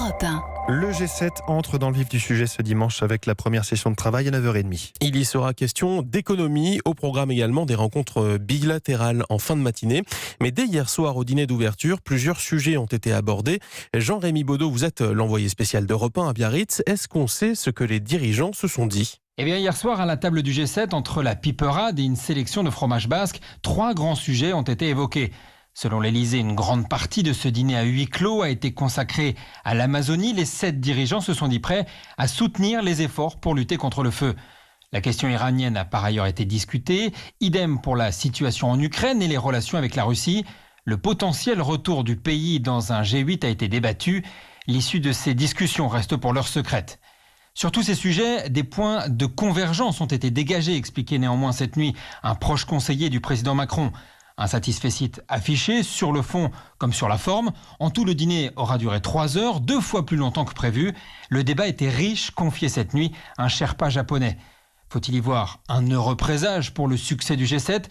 Europe 1. Le G7 entre dans le vif du sujet ce dimanche avec la première session de travail à 9h30. Il y sera question d'économie, au programme également des rencontres bilatérales en fin de matinée. Mais dès hier soir au dîner d'ouverture, plusieurs sujets ont été abordés. Jean-Rémy Baudot, vous êtes l'envoyé spécial d'Europe 1 à Biarritz. Est-ce qu'on sait ce que les dirigeants se sont dit ? Eh bien, hier soir, à la table du G7, entre la piperade et une sélection de fromages basques, 3 grands sujets ont été évoqués. Selon l'Elysée, une grande partie de ce dîner à huis clos a été consacrée à l'Amazonie. Les 7 dirigeants se sont dit prêts à soutenir les efforts pour lutter contre le feu. La question iranienne a par ailleurs été discutée. Idem pour la situation en Ukraine et les relations avec la Russie. Le potentiel retour du pays dans un G8 a été débattu. L'issue de ces discussions reste pour l'heure secrète. Sur tous ces sujets, des points de convergence ont été dégagés, expliquait néanmoins cette nuit un proche conseiller du président Macron. Un satisfecit affiché sur le fond comme sur la forme. En tout, le dîner aura duré 3 heures, 2 fois plus longtemps que prévu. Le débat était riche, confiait cette nuit un Sherpa japonais. Faut-il y voir un heureux présage pour le succès du G7 ?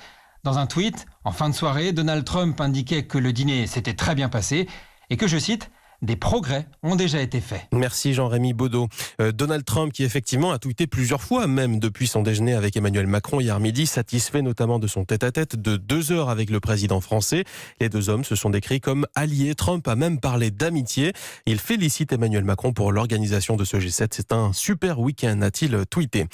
Dans un tweet, en fin de soirée, Donald Trump indiquait que le dîner s'était très bien passé et que, je cite, des progrès ont déjà été faits. Merci Jean-Rémy Baudot. Donald Trump qui effectivement a tweeté plusieurs fois, même depuis son déjeuner avec Emmanuel Macron hier midi, satisfait notamment de son tête-à-tête de 2 heures avec le président français. Les deux hommes se sont décrits comme alliés. Trump a même parlé d'amitié. Il félicite Emmanuel Macron pour l'organisation de ce G7. C'est un super week-end, a-t-il tweeté.